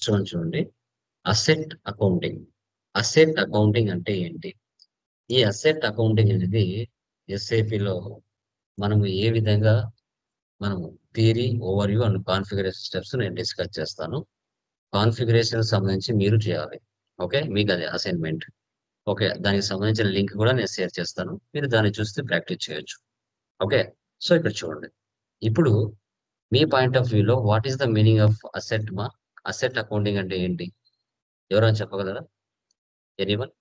చూడండి. Asset accounting. Asset accounting అంటే ఏంటి? ఈ అసెట్ అకౌంటింగ్ అనేది ఎస్ఏపిలో మనము ఏ విధంగా మనము theory, overview and configuration steps నేను డిస్కస్ చేస్తాను. కాన్ఫిగరేషన్ సంబంధించి మీరు చేయాలి. ఓకే. మీకు అది అసైన్‌మెంట్. ఓకే. దానికి సంబంధించిన లింక్ కూడా నేను షేర్ చేస్తాను. మీరు దాన్ని చూస్తే ప్రాక్టీస్ చేయొచ్చు. ఓకే. సో, ఇక్కడ చూడండి. ఇప్పుడు మీ పాయింట్ ఆఫ్ వ్యూలో what is the meaning of asset accounting అంటే ఏంటి? ఎవరైనా చెప్పగలరా? ఎనీవన్?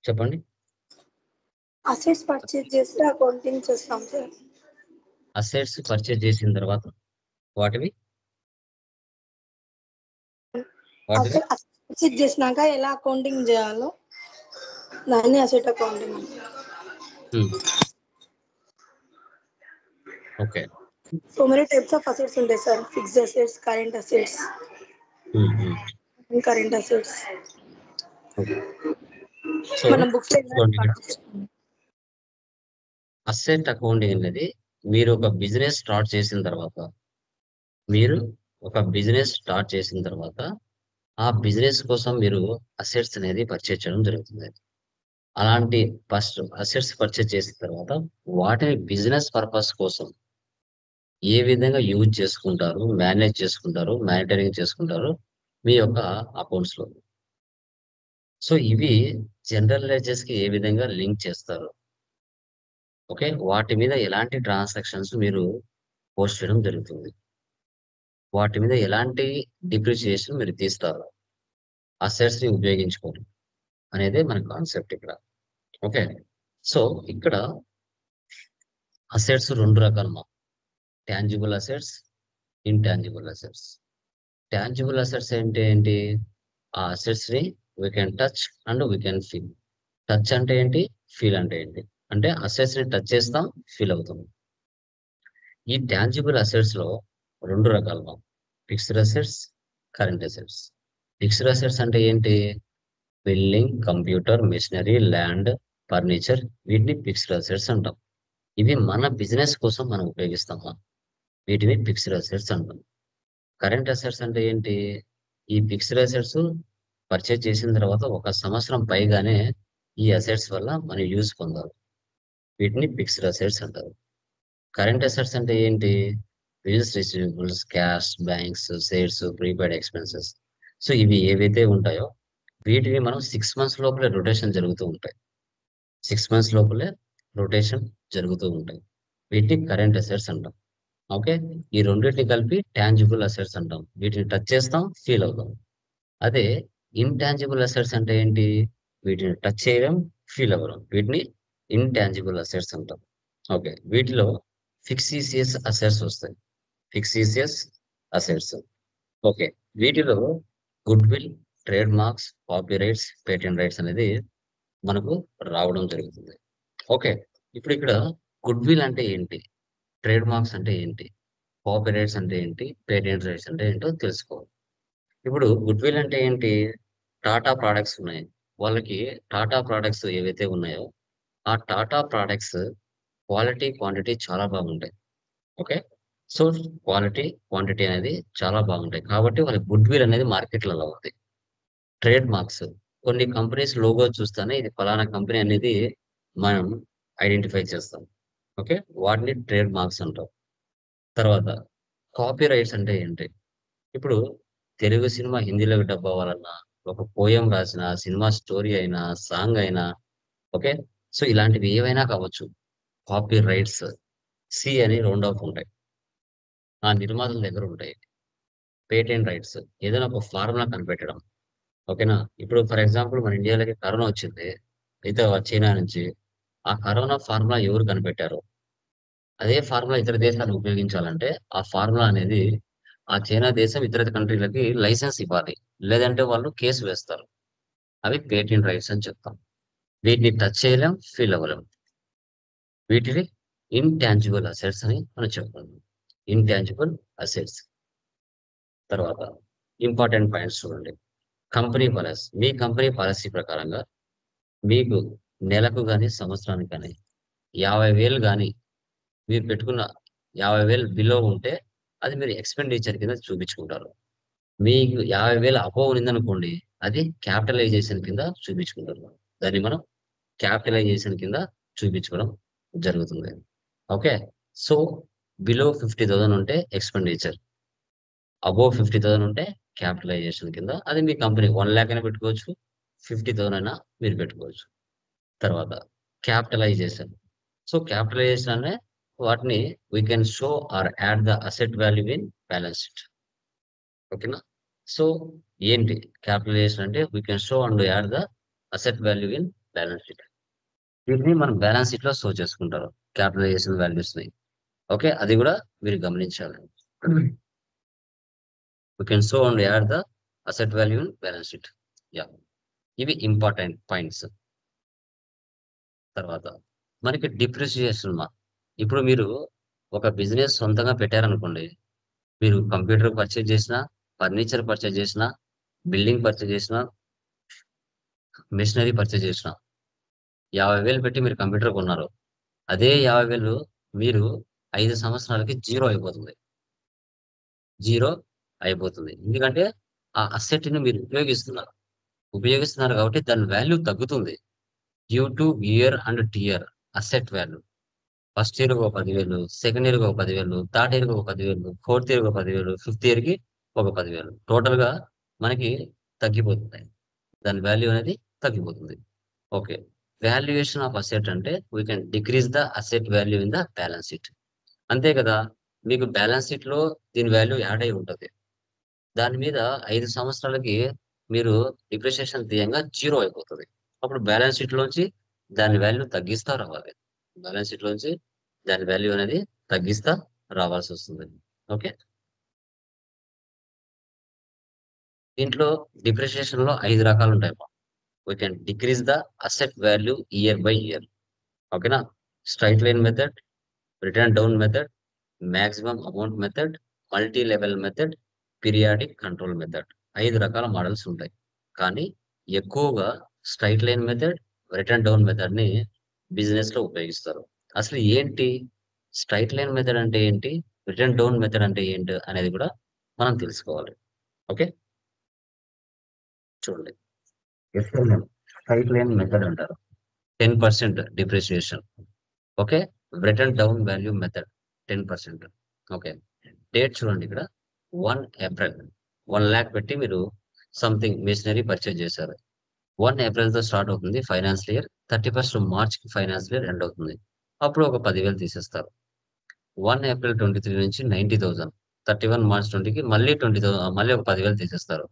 చెప్పండి. అసెట్స్ పర్చేజ్ చేస్తే అకౌంటింగ్ చేస్తాం సార్. అసెట్స్ పర్చేజ్ చేసిన తర్వాత వాటివి పర్చేజ్ చేసినాక ఎలా అకౌంటింగ్ చేయాలో దాన్ని అసెట్ అకౌంటింగ్ అంటారు. Okay. So many types of assets ఉంటాయి sir. Fixed assets, current assets, current assets. Okay. So, మన బుక్స్ చూడండి ఇక్కడ అసెట్ అకౌంటింగ్ అనేది మీరు ఒక బిజినెస్ స్టార్ట్ చేసిన తర్వాత ఆ బిజినెస్ కోసం మీరు అసెట్స్ అనేది పర్చేజ్ చేయడం జరుగుతుంది. అలాంటి ఫస్ట్ అసెట్స్ పర్చేజ్ చేసిన తర్వాత వాటిని బిజినెస్ పర్పస్ కోసం ఏ విధంగా యూజ్ చేసుకుంటారు, మేనేజ్ చేసుకుంటారు, మానిటరింగ్ చేసుకుంటారు మీ యొక్క అకౌంట్స్‌లో. సో, ఇవి జనరల్ లెడ్జర్స్‌కి ఏ విధంగా లింక్ చేస్తారు. ఓకే. వాటి మీద ఎలాంటి ట్రాన్సాక్షన్స్ మీరు పోస్ట్ చేయడం జరుగుతుంది. వాటి మీద ఎలాంటి డిప్రిసియేషన్ మీరు తీస్తారు. అసెట్స్‌ని ఉపయోగించుకొని అనేదే మన కాన్సెప్ట్ ఇక్కడ. ఓకే. సో, ఇక్కడ అసెట్స్ 2 రకాలమ్మా. Tangible assets, intangible assets. Tangible assets అంటే ఏంటి? ఆ అసెట్స్‌ని we can touch and we can feel. Touch అంటే ఏంటి? ఫీల్ అంటే ఏంటి? అంటే అసెట్స్‌ని టచ్ చేస్తాం, ఫీల్ అవుతాం. ఈ టాంజిబుల్ అసెట్స్‌లో 2 రకాలు. Fixed assets, current assets. Fixed assets అంటే ఏంటి? Building, computer, machinery, land, furniture వీటిని ఫిక్స్డ్ అసెట్స్ అంటాం. ఇవి మన బిజినెస్ కోసం మనం ఉపయోగిస్తామా? వీటిని ఫిక్స్డ్ అసెట్స్ అంటాం. కరెంట్ అసెట్స్ అంటే ఏంటి? ఈ ఫిక్స్డ్ అసెట్స్ పర్చేజ్ చేసిన తర్వాత 1 సంవత్సరం పైగానే ఈ అసెట్స్ వల్ల మనం యూజ్ పొందాలి. వీటిని ఫిక్స్డ్ అసెట్స్ అంటారు. కరెంట్ అసెట్స్ అంటే ఏంటి? Bills, receivables, cash, banks, shares, prepaid expenses. So, ఇవి ఏవైతే ఉంటాయో వీటిని మనం 6 మంత్స్ లోపలే రొటేషన్ జరుగుతూ ఉంటాయి. 6 మంత్స్ లోపలే రొటేషన్ జరుగుతూ ఉంటాయి. వీటిని కరెంట్ అసెట్స్ అంటాం. ఓకే. ఈ రెండిటిని కలిపి టాంజిబుల్ అసెట్స్ అంటాం. వీటిని టచ్ చేస్తాం, ఫీల్ అవుతాం. అదే ఇంటాంజిబుల్ అసెట్స్ అంటే ఏంటి? వీటిని టచ్ చేయలేం, ఫీల్ అవ్వలేం. వీటిని ఇంటాంజిబుల్ అసెట్స్ అంటాం. ఓకే. వీటిలో ఫిక్సీసియస్ అసెట్స్ వస్తాయి. ఫిక్సీసియస్ అసెట్స్. ఓకే. వీటిలో goodwill, trade marks, copyrights, patent rights అనేది మనకు రావడం జరుగుతుంది. ఓకే. ఇప్పుడు ఇక్కడ గుడ్‌విల్ అంటే ఏంటి? ట్రేడ్ మార్క్స్ అంటే ఏంటి? కాపీరైట్స్ అంటే ఏంటి? పేటెంట్ రైట్స్ అంటే ఏంటో తెలుసుకోవాలి. ఇప్పుడు గుడ్‌విల్ అంటే ఏంటి? టాటా ప్రొడక్ట్స్ ఉన్నాయి. వాళ్ళకి టాటా ప్రొడక్ట్స్ ఏవైతే ఉన్నాయో, ఆ టాటా ప్రొడక్ట్స్ క్వాలిటీ, క్వాంటిటీ చాలా బాగుంటాయి. ఓకే. సో, క్వాలిటీ, క్వాంటిటీ అనేది చాలా బాగుంటాయి. కాబట్టి వాళ్ళకి గుడ్‌విల్ అనేది మార్కెట్‌లలో ఉంది. ట్రేడ్ మార్క్స్ కొన్ని కంపెనీస్ లోగో చూస్తేనే ఇది ఫలానా కంపెనీ అనేది మనం ఐడెంటిఫై చేస్తాం. ఓకే. వాటిని ట్రేడ్ మార్క్స్ అంటాం. తర్వాత కాపీ రైట్స్ అంటే ఏంటి? ఇప్పుడు తెలుగు సినిమా హిందీలోకి డబ్ అవ్వాలన్నా, ఒక పోయెమ్ రాసినా, సినిమా స్టోరీ అయినా, సాంగ్ అయినా ఓకే. సో, ఇలాంటివి ఏవైనా కావచ్చు. కాపీ రైట్స్ సి అని రౌండ్ ఆఫ్ ఉంటాయి. ఆ నిర్మాతల దగ్గర ఉంటాయి. పేటెంట్ రైట్స్ ఏదైనా ఒక ఫార్ములా కనిపెట్టడం. ఓకేనా? ఇప్పుడు ఫర్ ఎగ్జాంపుల్ మన ఇండియాలోకి కరోనా వచ్చింది. అయితే చైనా నుంచి. ఆ కరోనా ఫార్ములా ఎవరు కనిపెట్టారో, అదే ఫార్ములా ఇతర దేశాలు ఉపయోగించాలంటే, ఆ ఫార్ములా అనేది ఆ చైనా దేశం ఇతర కంట్రీలకి లైసెన్స్ ఇవ్వాలి. లేదంటే వాళ్ళు కేస్ వేస్తారు. అవి పేటెంట్ రైట్స్ అని చెప్తాం. వీటిని టచ్ చేయలేం, ఫీల్ అవ్వలేం. వీటిని ఇంటాంజిబుల్ అసెట్స్ అని మనం చెప్పుకుంటాం. Intangible assets. తర్వాత ఇంపార్టెంట్ పాయింట్స్ చూడండి. Company policy. మీ కంపెనీ పాలసీ ప్రకారంగా మీకు నెలకు గాని, సంవత్సరానికి గాని 50,000 గాని మీరు పెట్టుకున్న 50,000 బిలో ఉంటే అది మీరు ఎక్స్పెండిచర్ కింద చూపించుకుంటారు. మీకు 50,000 అబోవ్ ఉందనుకోండి, అది క్యాపిటలైజేషన్ కింద చూపించుకుంటారు. దాన్ని మనం క్యాపిటలైజేషన్ కింద చూపించుకోవడం జరుగుతుంది. ఓకే. సో బిలో 50,000 ఉంటే ఎక్స్పెండిచర్, అబోవ్ 50,000 ఉంటే క్యాపిటలైజేషన్ కింద. అది మీ కంపెనీ 1,00,000 అయినా పెట్టుకోవచ్చు, 50,000 అయినా మీరు పెట్టుకోవచ్చు. తర్వాత క్యాపిటలైజేషన్. సో క్యాపిటలైజేషన్ అనే వాటిని we can show or add the asset value in balance sheet. ఓకేనా? సో ఏంటి క్యాపిటలైజేషన్ అంటే? We can show and add the asset value in balance sheet. వీటిని మనం బ్యాలెన్స్ షీట్ లో షో చేసుకుంటారు, క్యాపిటలైజేషన్ వాల్యూస్ ని. ఓకే, అది కూడా మీరు గమనించాలి. We can show and add the asset value in balance sheet. Yeah, ఇవి ఇంపార్టెంట్ పాయింట్స్. తర్వాత మనకి డిప్రిసియేషన్. ఇప్పుడు మీరు ఒక బిజినెస్ సొంతంగా పెట్టారనుకోండి, మీరు కంప్యూటర్ పర్చేజ్ చేసినా, ఫర్నిచర్ పర్చేజ్ చేసినా, బిల్డింగ్ పర్చేజ్ చేసినా, మిషనరీ పర్చేజ్ చేసినా, 50,000 పెట్టి మీరు కంప్యూటర్ కొన్నారు. అదే 50,000 మీరు 5 సంవత్సరాలకి జీరో అయిపోతుంది. జీరో అయిపోతుంది. ఎందుకంటే ఆ అసెట్ ని మీరు ఉపయోగిస్తున్నారు కాబట్టి దాని వాల్యూ తగ్గుతుంది. Due to wear and tear asset value. First year ఒక 10,000, సెకండ్ ఇయర్ ఒక 10,000, థర్డ్ ఇయర్ ఒక 10,000, ఫోర్త్ ఇయర్ ఒక 10,000, ఫిఫ్త్ ఇయర్ కి ఒక 10,000. టోటల్ గా మనకి తగ్గిపోతుంది. దాని వాల్యూ అనేది తగ్గిపోతుంది. ఓకే. వాల్యుయేషన్ ఆఫ్ అసెట్ అంటే we can decrease the asset value in the balance sheet. అంతే కదా, మీకు బ్యాలెన్స్ షీట్ లో దీని వాల్యూ యాడ్ అయి ఉంటుంది. దాని మీద 5 సంవత్సరాలకి మీరు డిప్రిసియేషన్ తీయంగా జీరో అయిపోతుంది. అప్పుడు బ్యాలెన్స్ షీట్ లోంచి దాని వాల్యూ తగ్గిస్తా రావాలి. బ్యాలెన్స్ షీట్ లోంచి దాని వాల్యూ అనేది తగ్గిస్తా రావాల్సి వస్తుంది. ఓకే. దీంట్లో డిప్రిసియేషన్ లో 5 రకాలు ఉంటాయి. We can decrease the asset value year by year. ఓకేనా? Straight line method, written down method, maximum amount method, multi level method, periodic control method. 5 రకాల మోడల్స్ ఉంటాయి. కానీ ఎక్కువగా straight line method, written down method ని business లో ఉపయోగిస్తారు. అసలు ఏంటి స్ట్రైట్ లైన్ మెథడ్ అంటే ఏంటి, రిటర్న్ డౌన్ మెథడ్ అంటే ఏంటి అనేది కూడా మనం తెలుసుకోవాలి. ఓకే, చూడండి. ఎస్ఎల్ఎం స్ట్రైట్ లైన్ మెథడ్ అంటారు. 10% depreciation. Okay. Return down value method 10%. Okay. Date చూడండి ఇక్కడ 1 ఏప్రిల్. 1,00,000 పెట్టి మీరు సంథింగ్ మిషనరీ పర్చేజ్ చేశారు. 1 ఏప్రిల్ తో స్టార్ట్ అవుతుంది ఫైనాన్షియల్ ఇయర్. 31st మార్చ్ కి ఫైనాన్షియల్ ఇయర్ ఎండ్ అవుతుంది. అప్పుడు ఒక 10,000 తీసేస్తారు. 1 ఏప్రిల్ 23 నుంచి 90,000. 31 మార్చ్ 20కి మళ్ళీ 20,000, మళ్ళీ ఒక 10,000 తీసేస్తారు.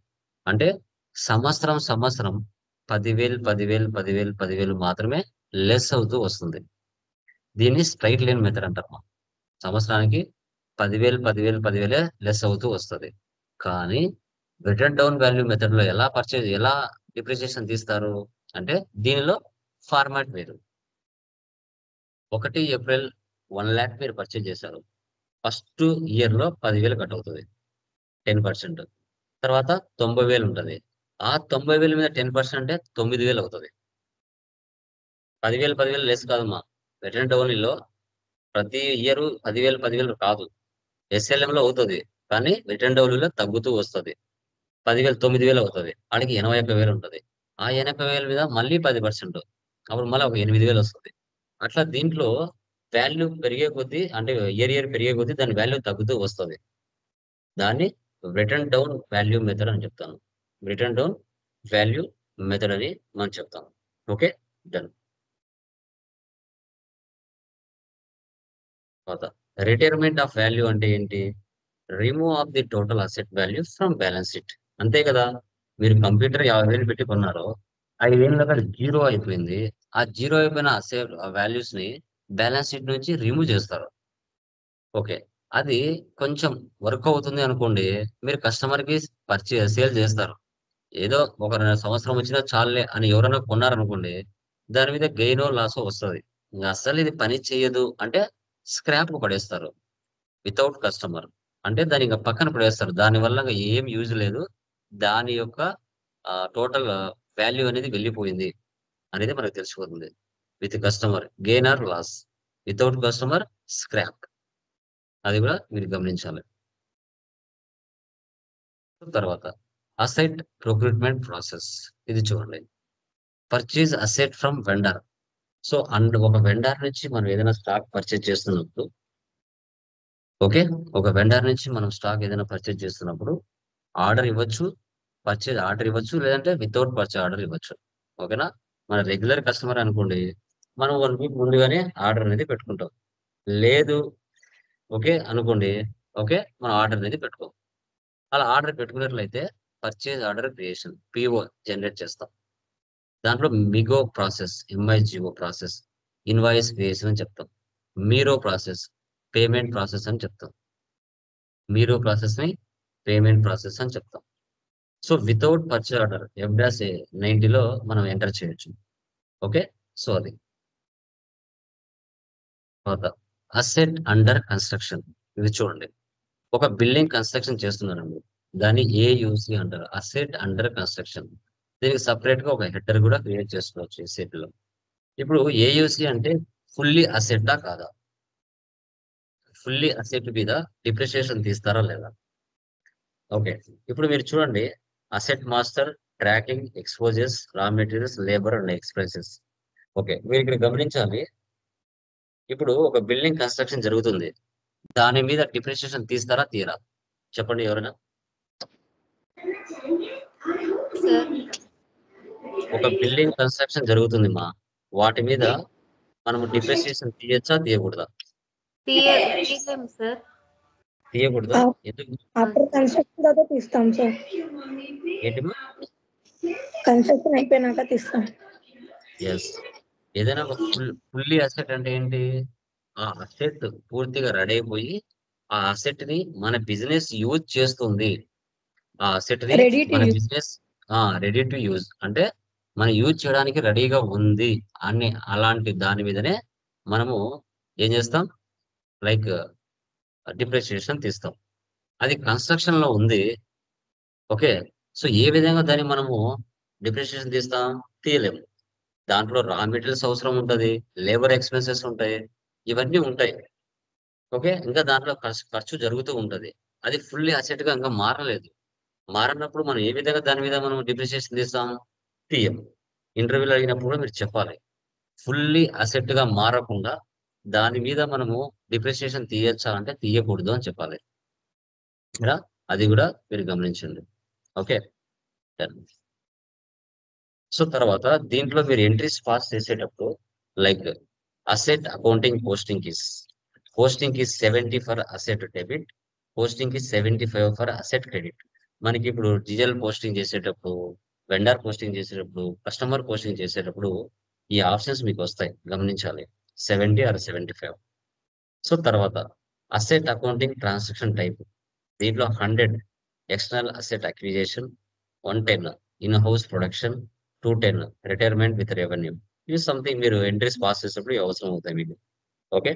అంటే సంవత్సరం సంవత్సరం 10,000 10,000 10,000 10,000 మాత్రమే లెస్ అవుతూ వస్తుంది. దీన్ని స్ట్రైట్ లైన్ మెథడ్ అంటారు. సంవత్సరానికి 10,000 10,000 10,000 లెస్ అవుతూ వస్తుంది. కానీ రిటర్న్ డౌన్ వాల్యూ మెథడ్ లో ఎలా డిప్రిసియేషన్ తీస్తారు అంటే దీనిలో ఫార్మాట్ వేరు. 1 ఏప్రిల్ 1,00,000 మీరు పర్చేజ్ చేశారు. ఫస్ట్ ఇయర్ లో 10,000 కట్ అవుతుంది, 10%. తర్వాత 90,000 ఉంటుంది. ఆ 90,000 మీద 10% అంటే 9,000 అవుతుంది. 10,000 10,000 లెస్ కాదమ్మా. రిటర్న్ డౌన్ లో ప్రతి ఇయర్ 10,000 10,000 కాదు. ఎస్ఎల్ఎం లో అవుతుంది, కానీ రిటర్న్ డౌన్ లో తగ్గుతూ వస్తుంది. 10,000 9,000 అవుతుంది. ఆడికి 81,000 ఉంటుంది. ఆ 81,000 మీద మళ్ళీ 10%, అప్పుడు మళ్ళీ ఒక 8,000 వస్తుంది. అట్లా దీంట్లో వాల్యూ పెరిగే కొద్దీ, అంటే ఇయర్ పెరిగే కొద్దీ దాని వాల్యూ తగ్గుతూ వస్తుంది. దాన్ని రిటర్న్ డౌన్ వాల్యూ మెథడ్ అని చెప్తాను. రిటర్న్ డౌన్ వాల్యూ మెథడ్ అని మనం చెప్తాం. Okay, done. తర్వాత రిటైర్మెంట్ ఆఫ్ వాల్యూ అంటే ఏంటి? Remove of the total asset value from balance sheet. అంతే కదా, మీరు కంప్యూటర్ 50,000 పెట్టి కొన్నారు, 5,000 దగ్గర జీరో అయిపోయింది. ఆ జీరో అయిపోయిన అసెట్ వాల్యూస్ ని బ్యాలెన్స్ షీట్ నుంచి రిమూవ్ చేస్తారు. ఓకే. అది కొంచెం వర్క్ అవుతుంది అనుకోండి, మీరు కస్టమర్ కి సేల్ చేస్తారు. ఏదో ఒక సంవత్సరం వచ్చినా చాలులే అని ఎవరైనా కొన్నారనుకోండి, దాని మీద గెయినో లాసో వస్తది. అస్సలు ఇది పని చేయదు అంటే స్క్రాప్ కు పడేస్తారు వితౌట్ కస్టమర్. అంటే దాన్ని ఇంక పక్కన పడేస్తారు. దాని వల్ల ఇంక ఏం యూజ్ లేదు. దాని యొక్క టోటల్ వాల్యూ అనేది వెళ్ళిపోయింది అనేది మనకు తెలిసిపోతుంది. With customer gain or loss, without customer scrap. అది కూడా మీరు గమనించాలి. తర్వాత అసెట్ ప్రొక్యూర్మెంట్ ప్రాసెస్. ఇది చూడండి, purchase asset from vendor. So and ఒక వెండర్ నుంచి మనం ఏదైనా స్టాక్ పర్చేజ్ చేస్తున్నప్పుడు, ఓకే, ఒక వెండర్ నుంచి మనం స్టాక్ ఏదైనా పర్చేజ్ చేస్తున్నప్పుడు ఆర్డర్ ఇవ్వచ్చు, పర్చేజ్ ఆర్డర్ ఇవ్వచ్చు, లేదంటే వితౌట్ పర్చేజ్ ఆర్డర్ ఇవ్వచ్చు. ఓకేనా? మన రెగ్యులర్ కస్టమర్ అనుకోండి, మనం 1 వీక్ ముందుగానే ఆర్డర్ అనేది పెట్టుకుంటాం. లేదు, ఓకే అనుకోండి, ఓకే, మనం ఆర్డర్ అనేది పెట్టుకోం. అలా ఆర్డర్ పెట్టుకున్నట్లయితే purchase order creation, PO generate చేస్తాం. దాంట్లో MIGO process, MIGO process, invoice creation అని చెప్తాం. మీరో ప్రాసెస్, పేమెంట్ ప్రాసెస్ అని చెప్తాం. మీరో ప్రాసెస్ ని పేమెంట్ ప్రాసెస్ అని చెప్తాం. So without purchase order FDAS 90లో మనం ఎంటర్ చేయొచ్చు. ఓకే, సో అది. తర్వాత అసెట్ అండర్ కన్స్ట్రక్షన్. ఇది చూడండి, ఒక బిల్డింగ్ కన్స్ట్రక్షన్ చేస్తున్నారండి, దాన్ని AUC అంటారు, అసెట్ అండర్ కన్స్ట్రక్షన్. దీనికి సపరేట్ గా ఒక హెడర్ కూడా క్రియేట్ చేసుకోవచ్చు ఈ సెట్ లో. ఇప్పుడు AUC అంటే ఫుల్లీ అసెట్టా కాదా? ఫుల్లీ అసెట్ మీద డిప్రిసియేషన్ తీస్తారా లేదా? ఓకే, ఇప్పుడు మీరు చూడండి, అసెట్ మాస్టర్, ట్రాకింగ్, ఎక్స్పోజెస్, రా materials, labour and expenses. Okay, మీరు ఇక్కడ గమనించాలి, ఇప్పుడు ఒక బిల్డింగ్ కన్స్ట్రక్షన్ జరుగుతుంది, దాని మీద డిప్రిసియేషన్ తీస్తారా తీయరా? చెప్పండి ఎవరైనా. సార్ ఒక బిల్డింగ్ కన్స్ట్రక్షన్ జరుగుతుంది మా, వాటి మీద మనం డిప్రిసియేషన్ తీయచ్చా తీయకూడదా? తీయలేము సార్. తీయకూడదా? ఎందుకు? ఆఫ్టర్ కన్స్ట్రక్షన్ తర్వాత తీస్తాం సార్. ఏంటి? కన్స్ట్రక్షన్ అయిపోయినాక తీస్తాం. ఎస్, ఏదైనా ఒక ఫుల్లీ అసెట్ అంటే ఏంటి? ఆ అసెట్ పూర్తిగా రెడీ అయిపోయి ఆ అసెట్ ని మన బిజినెస్ యూజ్ చేస్తుంది. ఆ అసెట్ ని రెడీ టు మన use. Business ready to use అంటే మనం యూజ్ చేయడానికి రెడీగా ఉంది అని, అలాంటి దాని మీదనే మనము ఏం చేస్తాం, లైక్ డిప్రిసియేషన్ తీస్తాం. అది కన్స్ట్రక్షన్ లో ఉంది, ఓకే. సో ఏ విధంగా దాన్ని మనము డిప్రిసియేషన్ తీస్తాం? తీయలేము. దాంట్లో రా మెటీరియల్స్ అవసరం ఉంటది, లేబర్ ఎక్స్పెన్సెస్ ఉంటాయి, ఇవన్నీ ఉంటాయి. ఓకే, ఇంకా దాంట్లో ఖర్చు జరుగుతూ ఉంటది. అది ఫుల్లీ అసెట్ గా ఇంకా మారలేదు. మారినప్పుడు మనం ఏ విధంగా దాని మీద మనం డిప్రిసియేషన్ తీస్తాం? తీయం. ఇంటర్వ్యూలో అడిగినప్పుడు కూడా మీరు చెప్పాలి, ఫుల్లీ అసెట్ గా మారకుండా దాని మీద మనము డిప్రిసియేషన్ తీయచ్చా అంటే తీయకూడదు అని చెప్పాలి. ఇక్కడ అది కూడా మీరు గమనించండి. ఓకే, సో తర్వాత దీంట్లో మీరు ఎంట్రీస్ పాస్ చేసేటప్పుడు, లైక్ అసెట్ అకౌంటింగ్ పోస్టింగ్ కి 70 ఫర్ అసెట్ డెబిట్, పోస్టింగ్ కి 75 ఫర్ అసెట్ క్రెడిట్. మనకి ఇప్పుడు డిజిటల్ పోస్టింగ్ చేసేటప్పుడు, వెండర్ పోస్టింగ్ చేసేటప్పుడు, కస్టమర్ పోస్టింగ్ చేసేటప్పుడు ఈ ఆప్షన్స్ మీకు వస్తాయి, గమనించాలి, 70 ఆర్ 75. సో తర్వాత అసెట్ అకౌంటింగ్ ట్రాన్సాక్షన్ టైప్, దీంట్లో 100 external asset acquisition, 110 in house production, 210 retirement with revenue. ఇవి సంథింగ్ మీరు ఎంట్రీస్ పాస్ చేసేటప్పుడు ఇవి అవసరం అవుతాయి మీకు. ఓకే,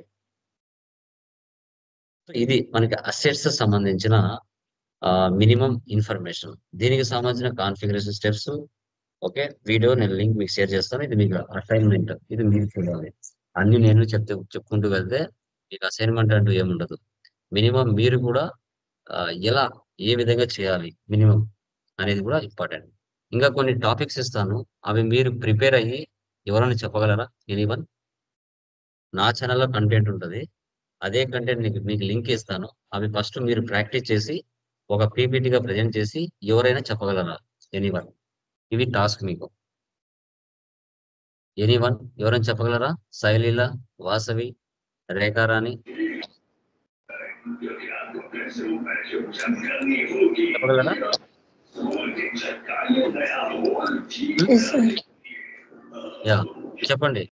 ఇది మనకి అసెట్స్ సంబంధించిన మినిమం ఇన్ఫర్మేషన్. దీనికి సంబంధించిన కాన్ఫిగరేషన్ స్టెప్స్, ఓకే, వీడియో నేను లింక్ మీకు షేర్ చేస్తాను. ఇది మీకు అసైన్మెంట్, ఇది మీరు చూడాలి. అన్ని నేను చెప్పుకుంటూ వెళ్తే మీకు అసైన్మెంట్ అంటూ ఏముండదు. మినిమం మీరు కూడా ఎలా, ఏ విధంగా చేయాలి మినిమం అనేది కూడా ఇంపార్టెంట్. ఇంకా కొన్ని టాపిక్స్ ఇస్తాను, అవి మీరు ప్రిపేర్ అయ్యి ఎవరైనా చెప్పగలరా? ఎనీవన్? నా ఛానల్లో కంటెంట్ ఉంటుంది, అదే కంటెంట్ మీకు లింక్ ఇస్తాను. అవి ఫస్ట్ మీరు ప్రాక్టీస్ చేసి ఒక పీపీటీగా ప్రజెంట్ చేసి ఎవరైనా చెప్పగలరా? ఎనీవన్? ఇవి టాస్క్ మీకు. ఎనీవన్ ఎవరైనా చెప్పగలరా? శైలీల, వాసవి, రేఖారాణి చెప్పగలరా? Yes, sir. యా, చెప్పండి.